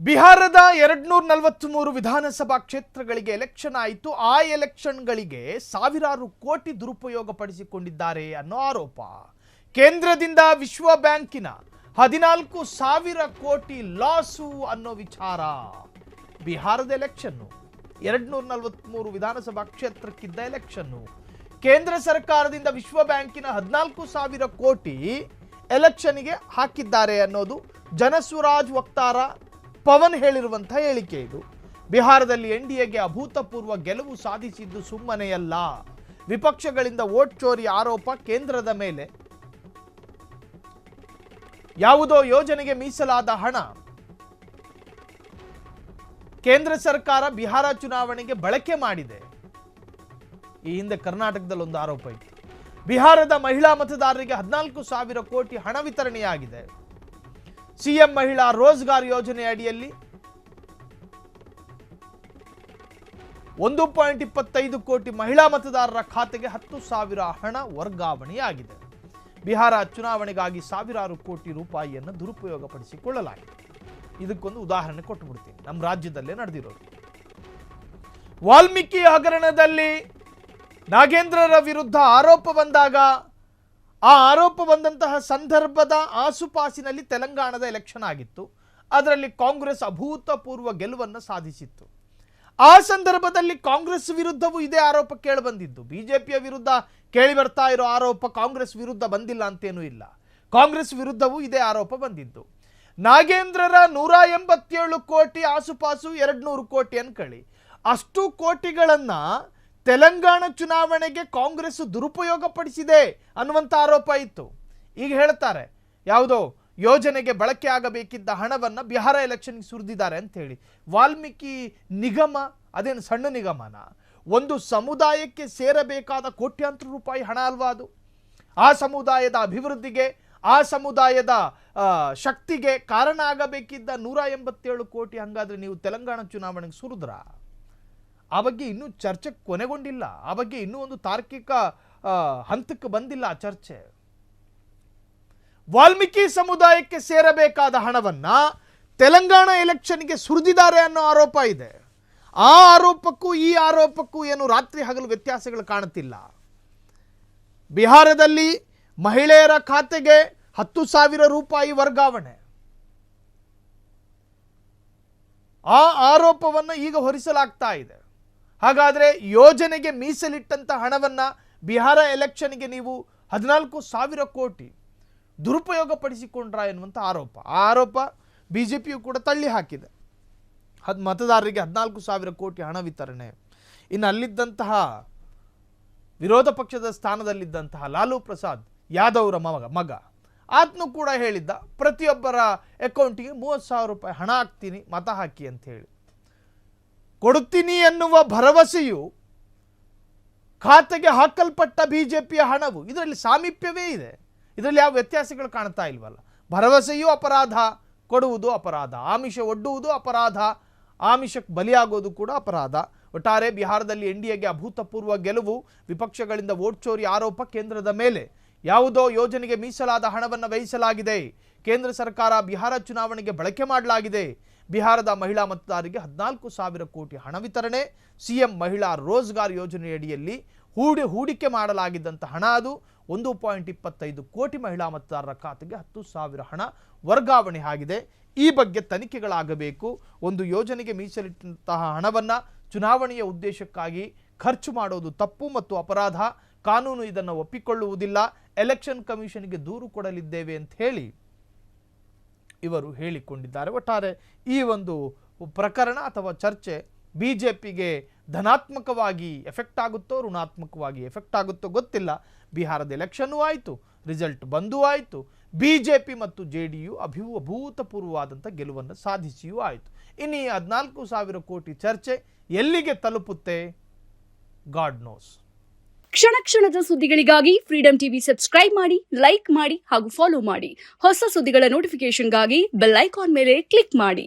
ಬಿಹಾರದ 243 ವಿಧಾನಸಭಾ ಕ್ಷೇತ್ರಗಳಿಗೆ ಎಲೆಕ್ಷನ್ ಆಯಿತು. ಆ ಎಲೆಕ್ಷನ್ಗಳಿಗೆ ಸಾವಿರಾರು ಕೋಟಿ ದುರುಪಯೋಗ ಪಡಿಸಿಕೊಂಡಿದ್ದಾರೆ ಅನ್ನೋ ಆರೋಪ. ಕೇಂದ್ರದಿಂದ ವಿಶ್ವ ಬ್ಯಾಂಕಿನ 14,000 ಕೋಟಿ ಲಾಸು ಅನ್ನೋ ವಿಚಾರ. ಬಿಹಾರದ ಎಲೆಕ್ಷನ್ 243 ವಿಧಾನಸಭಾ ಕ್ಷೇತ್ರಕ್ಕಿದ್ದ ಎಲೆಕ್ಷನ್. ಕೇಂದ್ರ ಸರ್ಕಾರದಿಂದ ವಿಶ್ವ ಬ್ಯಾಂಕಿನ 14,000 ಕೋಟಿ ಎಲೆಕ್ಷನ್ಗೆ ಹಾಕಿದ್ದಾರೆ ಅನ್ನೋದು ಜನಸ್ವರಾಜ್ ವಕ್ತಾರ ಪವನ್ ಹೇಳಿರುವಂತಹ ಹೇಳಿಕೆ. ಇದು ಬಿಹಾರದಲ್ಲಿ ಎನ್ಡಿಎಗೆ ಅಭೂತಪೂರ್ವ ಗೆಲುವು ಸಾಧಿಸಿದ್ದು ಸುಮ್ಮನೆಯಲ್ಲ. ವಿಪಕ್ಷಗಳಿಂದ ವೋಟ್ ಚೋರಿ ಆರೋಪ ಕೇಂದ್ರದ ಮೇಲೆ. ಯಾವುದೋ ಯೋಜನೆಗೆ ಮೀಸಲಾದ ಹಣ ಕೇಂದ್ರ ಸರ್ಕಾರ ಬಿಹಾರ ಚುನಾವಣೆಗೆ ಬಳಕೆ ಮಾಡಿದೆ. ಈ ಹಿಂದೆ ಕರ್ನಾಟಕದಲ್ಲಿ ಒಂದು ಆರೋಪ ಇತ್ತು. ಬಿಹಾರದ ಮಹಿಳಾ ಮತದಾರರಿಗೆ 14,000 ಕೋಟಿ ಹಣ ವಿತರಣೆಯಾಗಿದೆ. ಸಿಎಂ ಮಹಿಳಾ ರೋಜ್ಗಾರ್ ಯೋಜನೆ ಅಡಿಯಲ್ಲಿ 1.25 ಕೋಟಿ ಮಹಿಳಾ ಮತದಾರರ ಖಾತೆಗೆ 10,000 ಹಣ ವರ್ಗಾವಣೆಯಾಗಿದೆ. ಬಿಹಾರ ಚುನಾವಣೆಗಾಗಿ ಸಾವಿರಾರು ಕೋಟಿ ರೂಪಾಯಿಯನ್ನು ದುರುಪಯೋಗಪಡಿಸಿಕೊಳ್ಳಲಾಗಿದೆ. ಇದಕ್ಕೊಂದು ಉದಾಹರಣೆ ಕೊಟ್ಟುಬಿಡ್ತೀನಿ. ನಮ್ಮ ರಾಜ್ಯದಲ್ಲೇ ನಡೆದಿರೋದು. ವಾಲ್ಮೀಕಿ ಹಗರಣದಲ್ಲಿ ನಾಗೇಂದ್ರರ ವಿರುದ್ಧ ಆರೋಪ ಬಂದಾಗ ಆ ಆರೋಪ ಬಂದಂತಹ ಸಂದರ್ಭದ ಆಸುಪಾಸಿನಲ್ಲಿ ತೆಲಂಗಾಣದ ಎಲೆಕ್ಷನ್ ಆಗಿತ್ತು. ಅದರಲ್ಲಿ ಕಾಂಗ್ರೆಸ್ ಅಭೂತಪೂರ್ವ ಗೆಲುವನ್ನು ಸಾಧಿಸಿತ್ತು. ಆ ಸಂದರ್ಭದಲ್ಲಿ ಕಾಂಗ್ರೆಸ್ ವಿರುದ್ಧವೂ ಇದೇ ಆರೋಪ ಕೇಳಿಬಂದಿದ್ದು. ಬಿಜೆಪಿಯ ವಿರುದ್ಧ ಕೇಳಿ ಬರ್ತಾ ಇರೋ ಆರೋಪ ಕಾಂಗ್ರೆಸ್ ವಿರುದ್ಧ ಬಂದಿಲ್ಲ ಅಂತೇನೂ ಇಲ್ಲ. ಕಾಂಗ್ರೆಸ್ ವಿರುದ್ಧವೂ ಇದೇ ಆರೋಪ ಬಂದಿದ್ದು. ನಾಗೇಂದ್ರರ 187 ಕೋಟಿ ಆಸುಪಾಸು 200 ಕೋಟಿ ಅನ್ಕೊಳ್ಳಿ. ಅಷ್ಟು ಕೋಟಿಗಳನ್ನು ತೆಲಂಗಾಣ ಚುನಾವಣೆಗೆ ಕಾಂಗ್ರೆಸ್ ದುರುಪಯೋಗ ಪಡಿಸಿದೆ ಅನ್ನುವಂಥ ಆರೋಪ ಇತ್ತು. ಈಗ ಹೇಳ್ತಾರೆ ಯಾವುದೋ ಯೋಜನೆಗೆ ಬಳಕೆ ಆಗಬೇಕಿದ್ದ ಹಣವನ್ನು ಬಿಹಾರ ಎಲೆಕ್ಷನ್ಗೆ ಸುರಿದಿದ್ದಾರೆ ಅಂತ ಹೇಳಿ. ವಾಲ್ಮೀಕಿ ನಿಗಮ ಅದೇನು ಸಣ್ಣ ನಿಗಮನ? ಒಂದು ಸಮುದಾಯಕ್ಕೆ ಸೇರಬೇಕಾದ ಕೋಟ್ಯಾಂತರ ರೂಪಾಯಿ ಹಣ ಅಲ್ವಾ ಅದು? ಆ ಸಮುದಾಯದ ಅಭಿವೃದ್ಧಿಗೆ, ಆ ಸಮುದಾಯದ ಶಕ್ತಿಗೆ ಕಾರಣ ಆಗಬೇಕಿದ್ದ 187 ಕೋಟಿ ಹಂಗಾದ್ರೆ ನೀವು ತೆಲಂಗಾಣ ಚುನಾವಣೆಗೆ ಸುರಿದ್ರ? ಆ ಬಗ್ಗೆ ಇನ್ನೂ ಚರ್ಚೆ ಕೊನೆಗೊಂಡಿಲ್ಲ. ಆ ಬಗ್ಗೆ ಇನ್ನೂ ಒಂದು ತಾರ್ಕಿಕ ಹಂತಕ್ಕೆ ಬಂದಿಲ್ಲ ಆ ಚರ್ಚೆ. ವಾಲ್ಮೀಕಿ ಸಮುದಾಯಕ್ಕೆ ಸೇರಬೇಕಾದ ಹಣವನ್ನ ತೆಲಂಗಾಣ ಎಲೆಕ್ಷನ್ಗೆ ಸುರಿದಿದ್ದಾರೆ ಅನ್ನೋ ಆರೋಪ ಇದೆ. ಆ ಆರೋಪಕ್ಕೂ ಈ ಆರೋಪಕ್ಕೂ ಏನು ರಾತ್ರಿ ಹಗಲು ವ್ಯತ್ಯಾಸಗಳು ಕಾಣುತ್ತಿಲ್ಲ. ಬಿಹಾರದಲ್ಲಿ ಮಹಿಳೆಯರ ಖಾತೆಗೆ 10,000 ರೂಪಾಯಿ ವರ್ಗಾವಣೆ. ಆ ಆರೋಪವನ್ನು ಈಗ ಹೊರಿಸಲಾಗ್ತಾ ಇದೆ. ಹಾಗಾದರೆ ಯೋಜನೆಗೆ ಮೀಸಲಿಟ್ಟಂಥ ಹಣವನ್ನು ಬಿಹಾರ ಎಲೆಕ್ಷನ್ಗೆ ನೀವು 14,000 ಕೋಟಿ ದುರುಪಯೋಗ ಪಡಿಸಿಕೊಂಡ್ರ ಎನ್ನುವಂಥ ಆರೋಪ. ಆ ಆರೋಪ ಬಿಜೆಪಿಯು ಕೂಡ ತಳ್ಳಿ ಹಾಕಿದೆ. ಮತದಾರರಿಗೆ 14,000 ಕೋಟಿ ಹಣ ವಿತರಣೆ. ಇನ್ನು ಅಲ್ಲಿದ್ದಂತಹ ವಿರೋಧ ಪಕ್ಷದ ಸ್ಥಾನದಲ್ಲಿದ್ದಂತಹ ಲಾಲೂ ಪ್ರಸಾದ್ ಯಾದವ್ರ ಮಗ ಆತನು ಕೂಡ ಹೇಳಿದ್ದ, ಪ್ರತಿಯೊಬ್ಬರ ಅಕೌಂಟಿಗೆ 30,000 ರೂಪಾಯಿ ಹಣ ಹಾಕ್ತೀನಿ, ಮತ ಹಾಕಿ ಅಂತ ಹೇಳಿ. ಕೊಡುತ್ತೀನಿ ಎನ್ನುವ ಭರವಸೆಯು ಖಾತೆಗೆ ಹಾಕಲ್ಪಟ್ಟ ಬಿಜೆಪಿಯ ಹಣವು. ಇದರಲ್ಲಿ ಸಾಮೀಪ್ಯವೇ ಇದೆ. ಇದರಲ್ಲಿ ಯಾವ ವ್ಯತ್ಯಾಸಗಳು ಕಾಣ್ತಾ ಇಲ್ವಲ್ಲ. ಭರವಸೆಯೂ ಅಪರಾಧ, ಕೊಡುವುದು ಅಪರಾಧ. ಆಮಿಷ ಒಡ್ಡುವುದು ಅಪರಾಧ, ಆಮಿಷಕ್ಕೆ ಬಲಿಯಾಗೋದು ಕೂಡ ಅಪರಾಧ. ಒಟ್ಟಾರೆ ಬಿಹಾರದಲ್ಲಿ ಎನ್ಡಿಎಗೆ ಅಭೂತಪೂರ್ವ ಗೆಲುವು. ವಿಪಕ್ಷಗಳಿಂದ ವೋಟ್ ಚೋರಿ ಆರೋಪ ಕೇಂದ್ರದ ಮೇಲೆ. ಯಾವುದೋ ಯೋಜನೆಗೆ ಮೀಸಲಾದ ಹಣವನ್ನು ವ್ಯಯಿಸಲಾಗಿದೆ. ಕೇಂದ್ರ ಸರ್ಕಾರ ಬಿಹಾರ ಚುನಾವಣೆಗೆ ಬಳಕೆ ಮಾಡಲಾಗಿದೆ. ಬಿಹಾರದ ಮಹಿಳಾ ಮತದಾರರಿಗೆ 14,000 ಕೋಟಿ ಹಣ ವಿತರಣೆ. ಸಿಎಂ ಮಹಿಳಾ ರೋಜ್ಗಾರ್ ಯೋಜನೆಯಡಿಯಲ್ಲಿ ಹೂಡಿಕೆ ಮಾಡಲಾಗಿದ್ದಂಥ ಹಣ ಅದು. 1.25 ಕೋಟಿ ಮಹಿಳಾ ಮತದಾರರ ಖಾತೆಗೆ 10,000 ಹಣ ವರ್ಗಾವಣೆ ಆಗಿದೆ. ಈ ಬಗ್ಗೆ ತನಿಖೆಗಳಾಗಬೇಕು. ಒಂದು ಯೋಜನೆಗೆ ಮೀಸಲಿಟ್ಟಂತಹ ಹಣವನ್ನು ಚುನಾವಣೆಯ ಉದ್ದೇಶಕ್ಕಾಗಿ ಖರ್ಚು ಮಾಡೋದು ತಪ್ಪು ಮತ್ತು ಅಪರಾಧ. ಕಾನೂನು ಇದನ್ನು ಒಪ್ಪಿಕೊಳ್ಳುವುದಿಲ್ಲ. ಎಲೆಕ್ಷನ್ ಕಮಿಷನ್ಗೆ ದೂರು ಕೊಡಲಿದ್ದೇವೆ ಅಂತ ಹೇಳಿ ಇವರು ಹೇಳಿಕೊಂಡಿದ್ದಾರೆ. ಒಟ್ಟಾರೆ ಈ ಒಂದು ಪ್ರಕರಣ ಅಥವಾ ಚರ್ಚೆ ಬಿಜೆಪಿಗೆ ಧನಾತ್ಮಕವಾಗಿ ಎಫೆಕ್ಟ್ ಆಗುತ್ತೋ ಋಣಾತ್ಮಕವಾಗಿ ಎಫೆಕ್ಟ್ ಆಗುತ್ತೋ ಗೊತ್ತಿಲ್ಲ. ಬಿಹಾರದ ಎಲೆಕ್ಷನ್ನೂ ಆಯಿತು, ರಿಸಲ್ಟ್ ಬಂದೂ ಆಯಿತು. ಬಿಜೆಪಿ ಮತ್ತು ಜೆಡಿಯು ಅಭೂತಪೂರ್ವವಾದಂಥ ಗೆಲುವನ್ನು ಸಾಧಿಸಿಯೂ ಆಯಿತು. ಇನ್ನು ಈ 14,000 ಕೋಟಿ ಚರ್ಚೆ ಎಲ್ಲಿಗೆ ತಲುಪುತ್ತೆ? God knows. ಕ್ಷಣ ಕ್ಷಣದ ಸುದ್ದಿಗಳಿಗಾಗಿ ಫ್ರೀಡಂ ಟಿವಿ ಸಬ್ಸ್ಕ್ರೈಬ್ ಮಾಡಿ, ಲೈಕ್ ಮಾಡಿ ಹಾಗೂ ಫಾಲೋ ಮಾಡಿ. ಹೊಸ ಸುದ್ದಿಗಳ ನೋಟಿಫಿಕೇಶನ್ಗಾಗಿ ಬೆಲ್ ಐಕಾನ್ ಮೇಲೆ ಕ್ಲಿಕ್ ಮಾಡಿ.